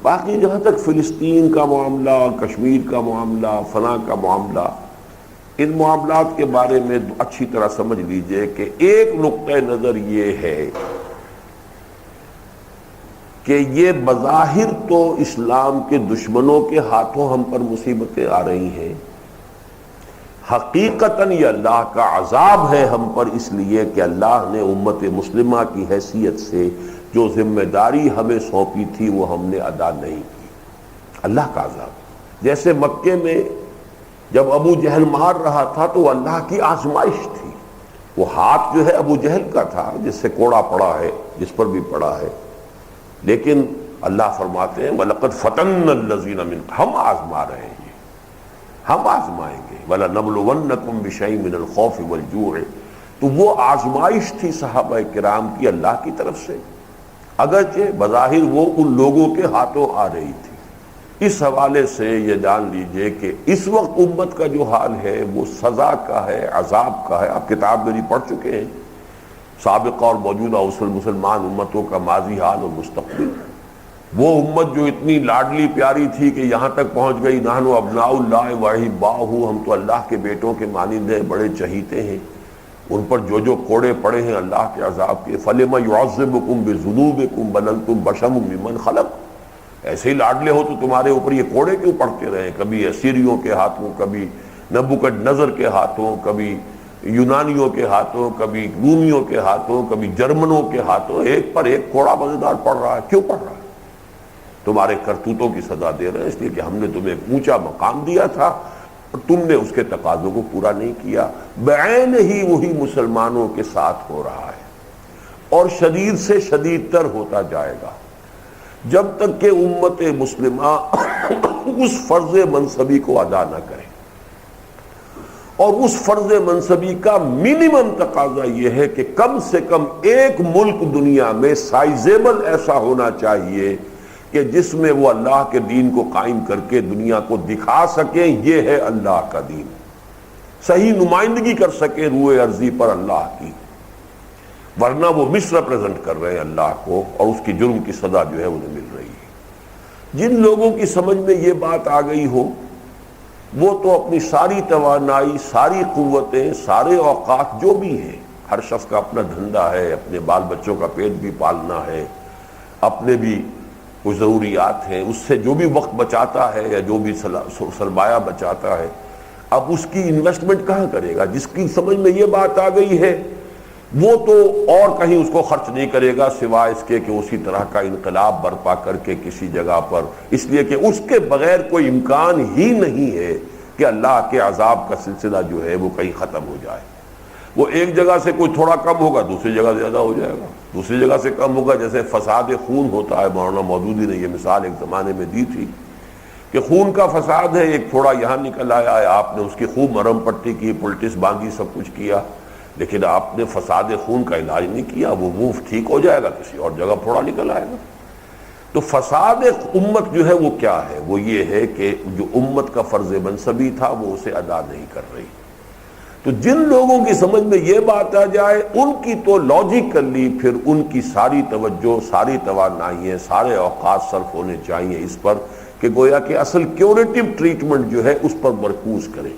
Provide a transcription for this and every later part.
باقی جہاں تک فلسطین کا معاملہ، کشمیر کا معاملہ، فلاں کا معاملہ، ان معاملات کے بارے میں اچھی طرح سمجھ لیجئے کہ ایک نقطہ نظر یہ ہے کہ یہ بظاہر تو اسلام کے دشمنوں کے ہاتھوں ہم پر مصیبتیں آ رہی ہیں، حقیقتاً یہ اللہ کا عذاب ہے ہم پر، اس لیے کہ اللہ نے امت مسلمہ کی حیثیت سے جو ذمہ داری ہمیں سونپی تھی وہ ہم نے ادا نہیں کی۔ اللہ کا عذاب، جیسے مکے میں جب ابو جہل مار رہا تھا تو وہ اللہ کی آزمائش تھی۔ وہ ہاتھ جو ہے ابو جہل کا تھا جس سے کوڑا پڑا ہے، جس پر بھی پڑا ہے، لیکن اللہ فرماتے ہیں وَلَقَدْ فَتَنَّا الَّذِينَ مِنْ، ہم آزما رہے ہیں، ہم آزمائیں گے، وَلَنَبْلُوَنَّكُمْ بِشَيْءٍ مِنَ الْخَوْفِ وَالْجُوعِ۔ تو وہ آزمائش تھی صحابہ کرام کی اللہ کی طرف سے، اگرچہ بظاہر وہ ان لوگوں کے ہاتھوں آ رہی تھی۔ اس حوالے سے یہ جان لیجئے کہ اس وقت امت کا جو حال ہے وہ سزا کا ہے، عذاب کا ہے۔ آپ کتاب میری پڑھ چکے ہیں، سابقہ اور موجودہ مسلمان امتوں کا ماضی حال اور مستقبل۔ وہ امت جو اتنی لاڈلی پیاری تھی کہ یہاں تک پہنچ گئی، نحن ابناء اللہ واحباہ، ہم تو اللہ کے بیٹوں کے مانند ہیں، بڑے چہیتے ہیں، ان پر جو جو کوڑے پڑے ہیں اللہ کے عذاب کے۔ فَلِمَ يُعَذِّبُكُم بِذُنُوبِكُم بَلْ أَنتُم بَشَرٌ مِّمَّنْ خَلَقَ۔ ایسے ہی لاڈلے ہو تو تمہارے اوپر یہ کوڑے کیوں پڑتے رہے؟ کبھی اسیریوں کے ہاتھوں، کبھی نبوکڈنضر کے ہاتھوں، کبھی یونانیوں کے ہاتھوں، کبھی رومیوں کے ہاتھوں، کبھی جرمنوں کے ہاتھوں، ایک پر ایک کوڑا مزیدار پڑ رہا ہے۔ کیوں پڑ رہا ہے؟ تمہارے کرتوتوں کی سزا دے رہے ہیں، اس لیے کہ ہم نے تمہیں ایک اونچا مقام دیا تھا اور تم نے اس کے تقاضوں کو پورا نہیں کیا۔ بعین ہی وہی مسلمانوں کے ساتھ ہو رہا ہے اور شدید سے شدید تر ہوتا جائے گا جب تک کہ امت مسلمہ اس فرض منصبی کو ادا نہ کرے۔ اور اس فرض منصبی کا منیمم تقاضا یہ ہے کہ کم سے کم ایک ملک دنیا میں سائزیبل ایسا ہونا چاہیے کہ جس میں وہ اللہ کے دین کو قائم کر کے دنیا کو دکھا سکیں یہ ہے اللہ کا دین، صحیح نمائندگی کر سکیں روئے ارضی پر اللہ کی، ورنہ وہ مس ریپرزینٹ کر رہے ہیں اللہ کو اور اس کی جرم کی سزا جو ہے انہیں مل رہی ہے۔ جن لوگوں کی سمجھ میں یہ بات آ گئی ہو وہ تو اپنی ساری توانائی، ساری قوتیں، سارے اوقات جو بھی ہیں، ہر شخص کا اپنا دھندا ہے، اپنے بال بچوں کا پیٹ بھی پالنا ہے، اپنے بھی کچھ ضروریات ہیں، اس سے جو بھی وقت بچاتا ہے یا جو بھی سرمایہ بچاتا ہے، اب اس کی انویسٹمنٹ کہاں کرے گا؟ جس کی سمجھ میں یہ بات آ گئی ہے وہ تو اور کہیں اس کو خرچ نہیں کرے گا سوائے اس کے کہ اسی طرح کا انقلاب برپا کر کے کسی جگہ پر، اس لیے کہ اس کے بغیر کوئی امکان ہی نہیں ہے کہ اللہ کے عذاب کا سلسلہ جو ہے وہ کہیں ختم ہو جائے۔ وہ ایک جگہ سے کوئی تھوڑا کم ہوگا دوسری جگہ زیادہ ہو جائے گا، دوسری جگہ سے کم ہوگا، جیسے فساد خون ہوتا ہے۔ مولانا مودودی نے یہ مثال ایک زمانے میں دی تھی کہ خون کا فساد ہے، ایک تھوڑا یہاں نکل آیا ہے، آپ نے اس کی خوب مرہم پٹی کی، پلٹس باندھی، سب کچھ کیا، لیکن آپ نے فساد خون کا علاج نہیں کیا، وہ منہ ٹھیک ہو جائے گا، کسی اور جگہ تھوڑا نکل آئے گا۔ تو فساد امت جو ہے وہ کیا ہے؟ وہ یہ ہے کہ جو امت کا فرض منصبی تھا وہ اسے ادا نہیں کر رہی۔ تو جن لوگوں کی سمجھ میں یہ بات آ جائے ان کی تو لاجیکلی پھر ان کی ساری توجہ، ساری توانائیاں، سارے اوقات صرف ہونے چاہیے اس پر کہ گویا کہ اصل کیوریٹو ٹریٹمنٹ جو ہے اس پر مرکوز کریں۔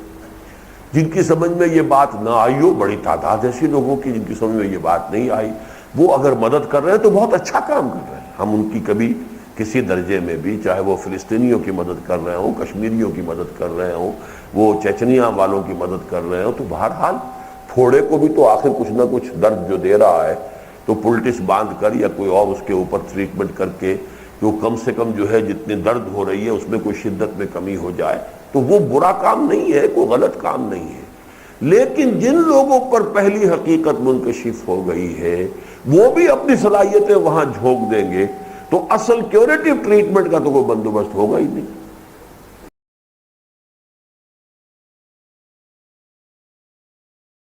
جن کی سمجھ میں یہ بات نہ آئی ہو، بڑی تعداد ایسی لوگوں کی جن کی سمجھ میں یہ بات نہیں آئی، وہ اگر مدد کر رہے ہیں تو بہت اچھا کام کر رہے ہیں۔ ہم ان کی کبھی کسی درجے میں بھی، چاہے وہ فلسطینیوں کی مدد کر رہے ہوں، کشمیریوں کی مدد کر رہے ہوں، وہ چیچنیا والوں کی مدد کر رہے ہوں، تو بہرحال پھوڑے کو بھی تو آخر کچھ نہ کچھ درد جو دے رہا ہے تو پلٹس باندھ کر یا کوئی اور اس کے اوپر ٹریٹمنٹ کر کے جو کم سے کم جو ہے جتنے درد ہو رہی ہے اس میں کوئی شدت میں کمی ہو جائے تو وہ برا کام نہیں ہے، کوئی غلط کام نہیں ہے۔ لیکن جن لوگوں پر پہلی حقیقت منکشف ہو گئی ہے وہ بھی اپنی صلاحیتیں وہاں جھونک دیں گے تو اصل کیوریٹو ٹریٹمنٹ کا تو کوئی بندوبست ہوگا ہی نہیں۔